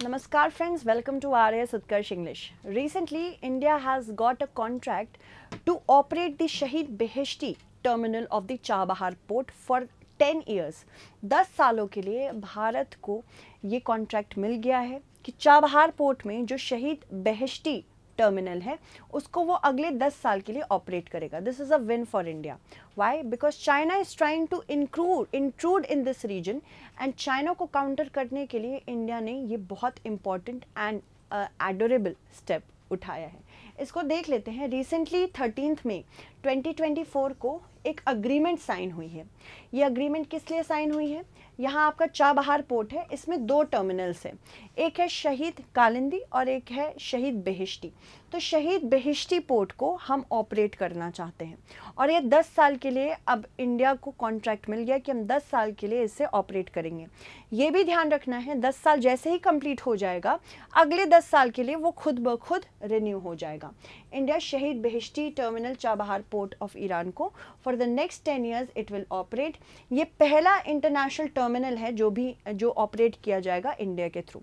Namaskar friends, welcome to RAS Utkarsh English. Recently, India has got a contract to operate the Shahid Beheshti terminal of the Chabahar port for 10 years. 10 सालों के लिए भारत को ये contract मिल गया है कि Chabahar port में जो शहीद बेहेश्ती टर्मिनल है उसको वो अगले 10 साल के लिए ऑपरेट करेगा. This is a win for India. Why? Because China is trying to intrude in this region and China को काउंटर करने के लिए इंडिया ने ये बहुत इंपॉर्टेंट एंड एडोरेबल स्टेप उठाया है. इसको देख लेते हैं. रिसेंटली 13 मई 2024 को एक अग्रीमेंट साइन हुई है. ये अग्रीमेंट किस लिए साइन हुई है? यहाँ आपका चाबहार पोर्ट है, इसमें 2 टर्मिनल्स हैं. एक है शहीद कालिंदी और एक है शहीद बेहेश्ती. तो शहीद बेहेश्ती पोर्ट को हम ऑपरेट करना चाहते हैं और ये 10 साल के लिए अब इंडिया को कॉन्ट्रैक्ट मिल गया कि हम 10 साल के लिए इसे ऑपरेट करेंगे. ये भी ध्यान रखना है 10 साल जैसे ही कंप्लीट हो जाएगा अगले 10 साल के लिए वो खुद ब खुद रिन्यू हो जाएगा. India Shahid Beheshti terminal Chabahar port of Iran को for the next 10 years it will operate. ये पहला इंटरनेशनल टर्मिनल है जो ऑपरेट किया जाएगा इंडिया के थ्रू.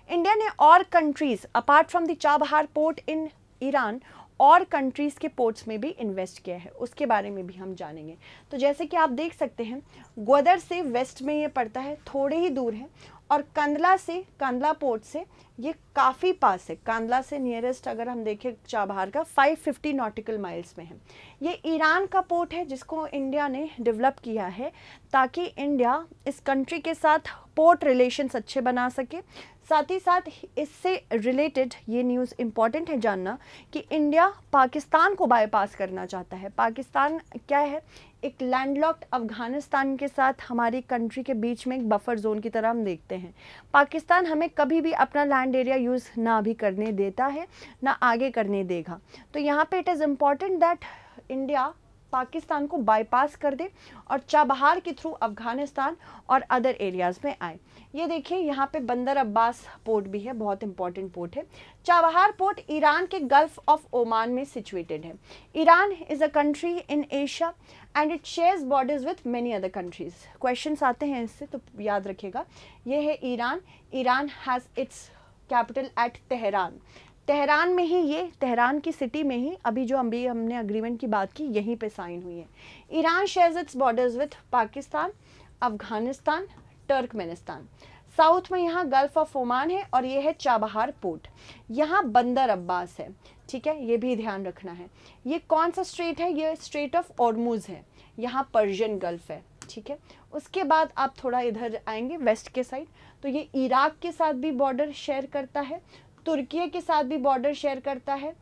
इंडिया ने और countries apart from the Chabahar port in Iran और कंट्रीज़ के पोर्ट्स में भी इन्वेस्ट किया है, उसके बारे में भी हम जानेंगे. तो जैसे कि आप देख सकते हैं ग्वादर से वेस्ट में ये पड़ता है, थोड़े ही दूर है, और कांदला पोर्ट से ये काफ़ी पास है. कांदला से नियरेस्ट अगर हम देखें चाबहार का 550 नॉटिकल माइल्स में है. ये ईरान का पोर्ट है जिसको इंडिया ने डेवलप किया है ताकि इंडिया इस कंट्री के साथ पोर्ट रिलेशंस अच्छे बना सके. साथ ही साथ इससे रिलेटेड ये न्यूज़ इम्पॉर्टेंट है जानना कि इंडिया पाकिस्तान को बाईपास करना चाहता है. पाकिस्तान क्या है? एक लैंडलॉक्ड अफ़गानिस्तान के साथ हमारी कंट्री के बीच में एक बफर जोन की तरह हम देखते हैं. पाकिस्तान हमें कभी भी अपना लैंड एरिया यूज़ ना भी करने देता है ना आगे करने देगा. तो यहाँ पे it is important that India Pakistan को बाईपास कर दे और चाबहार के थ्रू अफ़गानिस्तान और अदर एरियाज़ में आए. ये देखिए यहाँ पे बंदर अब्बास पोर्ट भी है, बहुत इंपॉर्टेंट पोर्ट है. चाबहार पोर्ट ईरान के गल्फ ऑफ ओमान में सिचुएटेड है. Iran is a country in Asia and it shares borders with many other countries. Questions आते हैं इससे तो याद रखिएगा. ये है Iran. Iran has its capital eight Tehran. Tehran में ही, ये तेहरान की सिटी में ही अभी हमने अग्रीमेंट की बात की यहीं पे साइन हुई है. Iran shares it's borders with Pakistan, Afghanistan, Turkmenistan. South में यहाँ गल्फ ऑफ ओमान है और ये है चाबहार पोर्ट. यहाँ बंदर अब्बास है. ठीक है, ये भी ध्यान रखना है. ये कौन सा स्ट्रेट है? ये स्ट्रेट ऑफ ऑर्मुज है. यहाँ पर्शियन गल्फ है. ठीक है, उसके बाद आप थोड़ा इधर आएंगे वेस्ट के साइड तो ये इराक के साथ भी बॉर्डर शेयर करता है, तुर्की के साथ भी बॉर्डर शेयर करता है,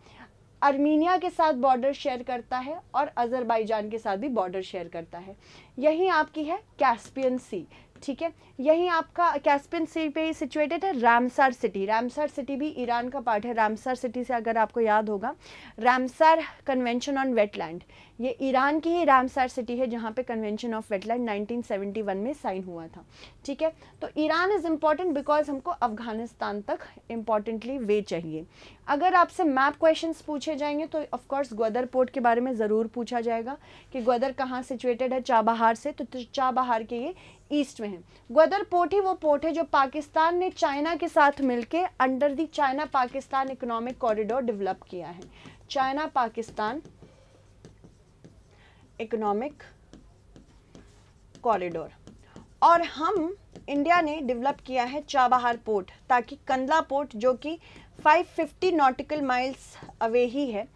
आर्मीनिया के साथ बॉर्डर शेयर करता है और अज़रबैजान के साथ भी बॉर्डर शेयर करता है. यही आपकी है कैस्पियन सी. ठीक है, यही आपका कैस्पियन सी पे ही सिचुएटेड है रामसार सिटी. रामसार सिटी भी ईरान का पार्ट है. रामसार सिटी से अगर आपको याद होगा रामसार कन्वेंशन ऑन वेटलैंड, ये ईरान की ही रामसार सिटी है जहाँ पे कन्वेंशन ऑफ वेटलैंड 1971 में साइन हुआ था. ठीक है, तो ईरान इज़ इम्पॉर्टेंट बिकॉज हमको अफगानिस्तान तक इम्पॉर्टेंटली वे चाहिए. अगर आपसे मैप क्वेश्चंस पूछे जाएंगे तो ऑफकोर्स ग्वादर पोर्ट के बारे में ज़रूर पूछा जाएगा कि ग्वादर कहाँ सिचुएटेड है चाबहार से. तो चाबहार के ये ईस्ट में है. ग्वादर पोर्ट ही वो पोर्ट है जो पाकिस्तान ने चाइना के साथ मिलके under the China Pakistan economic corridor develop किया है. China Pakistan economic corridor. और हम इंडिया ने डेवलप किया है चाबहार पोर्ट ताकि कंदला पोर्ट जो कि 550 नॉटिकल माइल्स अवे ही है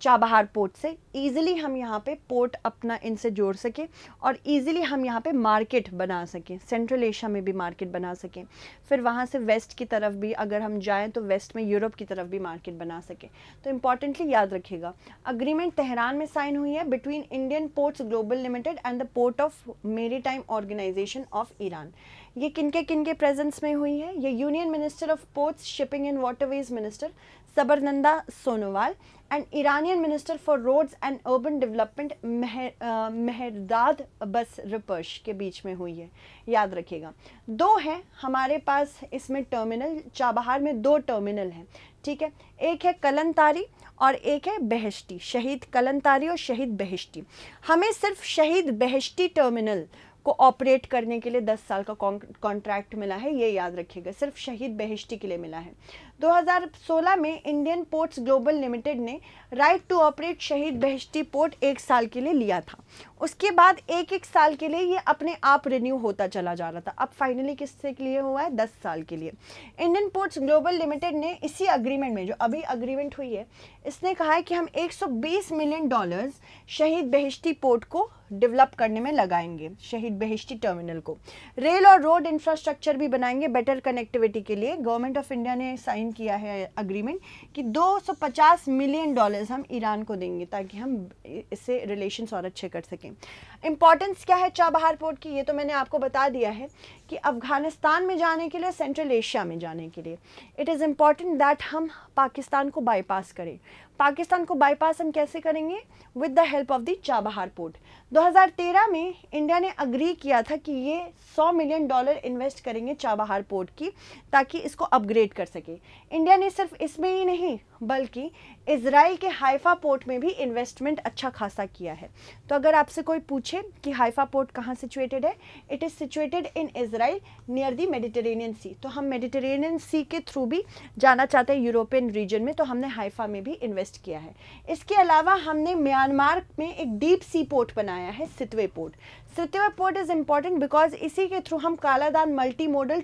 चाबहार पोर्ट से, ईजिली हम यहाँ पे पोर्ट अपना इनसे जोड़ सकें और ईजिली हम यहाँ पे मार्केट बना सकें. सेंट्रल एशिया में भी मार्केट बना सकें, फिर वहाँ से वेस्ट की तरफ भी अगर हम जाएं तो वेस्ट में यूरोप की तरफ भी मार्केट बना सकें. तो इम्पॉर्टेंटली याद रखिएगा अग्रीमेंट तेहरान में साइन हुई है between Indian Ports Global Limited and the port of maritime organisation of Iran. ये किनके प्रेजेंस में हुई है? ये union minister of ports, shipping and waterways minister Sarbananda Sonowal and Iranian minister for roads and urban development Mehrdad Bazrpash के बीच में हुई है. याद रखिएगा 2 हैं हमारे पास इसमें टर्मिनल. चाबहार में 2 टर्मिनल हैं. ठीक है, एक है कलंतारी और एक है बेहेश्ती. शहीद कलंतारी और शहीद बेहेश्ती. हमें सिर्फ शहीद बेहेश्ती टर्मिनल को ऑपरेट करने के लिए 10 साल का कॉन्ट्रैक्ट मिला है, ये याद रखिएगा, सिर्फ शहीद बेहिश्ती के लिए मिला है। 2016 में इंडियन पोर्ट्स ग्लोबल लिमिटेड ने राइट टू ऑपरेट शहीद बेहिश्ती पोर्ट 1 साल के लिए लिया था। उसके बाद एक साल के लिए ये अपने आप रिन्यू होता चला जा रहा था। अब फाइनली किससे के लिए हुआ है? 10 साल के लिए। इंडियन पोर्ट्स ग्लोबल लिमिटेड ने इसी अग्रीमेंट में, जो अभी अग्रीमेंट हुई है, इसने कहा है कि हम $120 मिलियन शहीद बेहिश्ती पोर्ट को डेवलप करने में लगाएंगे, शहीद बेहिश्ती टर्मिनल को। रेल और रोड इंफ्रास्ट्रक्चर भी बनाएंगे बेटर कनेक्टिविटी के लिए। गवर्नमेंट ऑफ इंडिया ने साइन किया है अग्रीमेंट कि $250 मिलियन हम ईरान को देंगे ताकि हम इससे रिलेशंस और अच्छे कर सकें। इंपॉर्टेंस क्या है चाबहार पोर्ट की, ये तो मैंने आपको बता दिया है कि अफगानिस्तान में जाने के लिए, सेंट्रल एशिया में जाने के लिए इट इज़ इम्पॉर्टेंट दैट हम पाकिस्तान को बाईपास करें। पाकिस्तान को बाईपास हम कैसे करेंगे? With the help of the Chabahar port. 2013 में इंडिया ने अग्री किया था कि ये $100 मिलियन इन्वेस्ट करेंगे चाबहार पोर्ट की, ताकि इसको अपग्रेड कर सके। इंडिया ने सिर्फ इसमें ही नहीं बल्कि इजराइल के हाइफा पोर्ट में भी इन्वेस्टमेंट अच्छा खासा किया है। तो अगर आपसे कोई पूछे कि हाइफा पोर्ट कहाँ सिचुएटेड है, it is situated in Israel near the Mediterranean sea. तो हम मेडिटेरेनियन सी के थ्रू भी जाना चाहते हैं यूरोपियन रीजन में, तो हमने हाइफा में भी इन्वेस्ट किया है। इसके अलावा हमने म्यांमार में एक डीप सी पोर्ट बनाया है, Sittwe port. Sittwe port is important because इसी के थ्रू हम Kaladan multi modal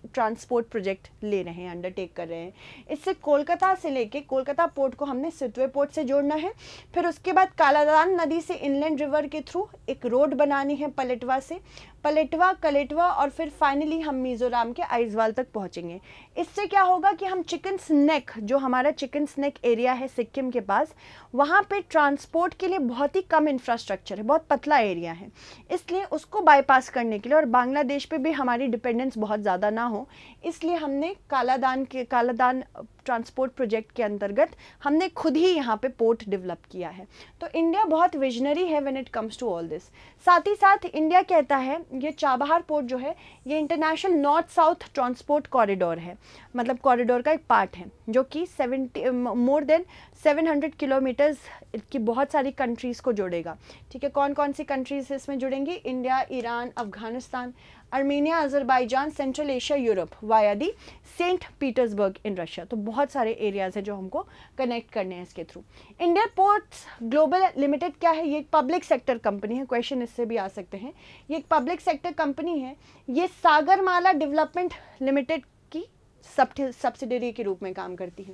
transport project ले रहे हैं, अंडरटेक कर रहे हैं। इससे कोलकाता से लेके कोलकाता पोर्ट को हमने सितवे पोर्ट से जोड़ना है। फिर उसके बाद कालादान नदी से इनलैंड रिवर के थ्रू एक रोड बनानी है पलेटवा से, पलेटवा, कलेटवा, और फिर फाइनली हम मिजोरम के आइजवाल तक पहुंचेंगे। इससे क्या होगा कि हम चिकन स्नैक, जो हमारा चिकन स्नैक एरिया है सिक्किम के पास, वहाँ पे ट्रांसपोर्ट के लिए बहुत ही कम इंफ्रास्ट्रक्चर है, बहुत पतला एरिया है, इसलिए उसको बाईपास करने के लिए और बांग्लादेश पे भी हमारी डिपेंडेंस बहुत ज़्यादा ना हो, इसलिए हमने कालादान ट्रांसपोर्ट प्रोजेक्ट के अंतर्गत हमने खुद ही यहाँ पे पोर्ट डेवलप किया है। तो इंडिया बहुत विजनरी है when it comes to all this. साथ ही साथ इंडिया कहता है ये चाबहार पोर्ट जो है ये नॉर्थ साउथ ट्रांसपोर्ट कॉरिडोर है, मतलब कॉरिडोर का एक पार्ट है, जो कि मोर देन 700 किलोमीटर्स की बहुत सारी कंट्रीज़ को जोड़ेगा। ठीक है, कौन कौन सी कंट्रीज़ इसमें जुड़ेंगी? India, Iran, Afghanistan, Armenia, Azerbaijan, central Asia, Europe via the Saint Petersburg in Russia. तो बहुत सारे एरियाज़ हैं जो हमको कनेक्ट करने हैं इसके through. India ports Global limited क्या है? ये एक पब्लिक सेक्टर कंपनी है, क्वेश्चन इससे भी आ सकते हैं। ये एक पब्लिक सेक्टर कंपनी है, ये सागरमाला डेवलपमेंट लिमिटेड की सब्सिडरी के रूप में काम करती है।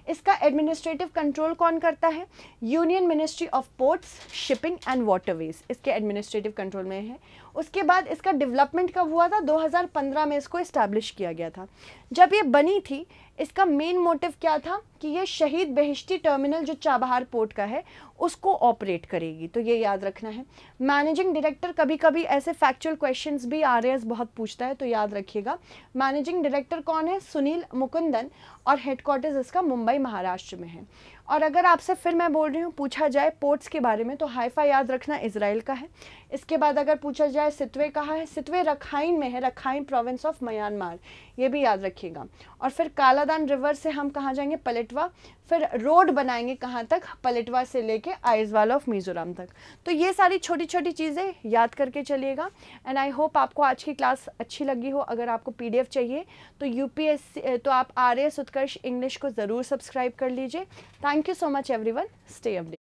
इसका एडमिनिस्ट्रेटिव कंट्रोल कौन करता है? Union ministry of ports, shipping and waterways इसके एडमिनिस्ट्रेटिव कंट्रोल में है। उसके बाद इसका डेवलपमेंट कब हुआ था? 2015 में इसको इस्टेब्लिश किया गया था। जब ये बनी थी, इसका मेन मोटिव क्या था कि ये शहीद बेहिश्ती टर्मिनल जो चाबहार पोर्ट का है उसको ऑपरेट करेगी, तो ये याद रखना है। मैनेजिंग डायरेक्टर, कभी कभी ऐसे फैक्चुअल क्वेश्चंस भी RAS बहुत पूछता है, तो याद रखिएगा। मैनेजिंग डायरेक्टर कौन है? सुनील मुकुंदन, और हेडक्वार्टर्स इसका मुंबई महाराष्ट्र में है। और अगर आपसे फिर मैं बोल रही हूँ पूछा जाए पोर्ट्स के बारे में, तो हाइफा याद रखना इजराइल का है। इसके बाद अगर पूछा जाए सितवे कहाँ है, सितवे रखाइन में है, रखाइन प्रोविंस ऑफ म्यांमार, ये भी याद रखिएगा। और फिर कालादान रिवर से हम कहाँ जाएंगे? पलेटवा। फिर रोड बनाएंगे कहाँ तक? पलेटवा से लेके आइजवाल ऑफ मिजोरम तक। तो ये सारी छोटी छोटी चीज़ें याद करके चलिएगा। एंड आई होप आपको आज की क्लास अच्छी लगी हो। अगर आपको PDF चाहिए तो UPSC तो आप RAS उत्कर्ष इंग्लिश को ज़रूर सब्सक्राइब कर लीजिए। Thank you so much everyone, stay updated.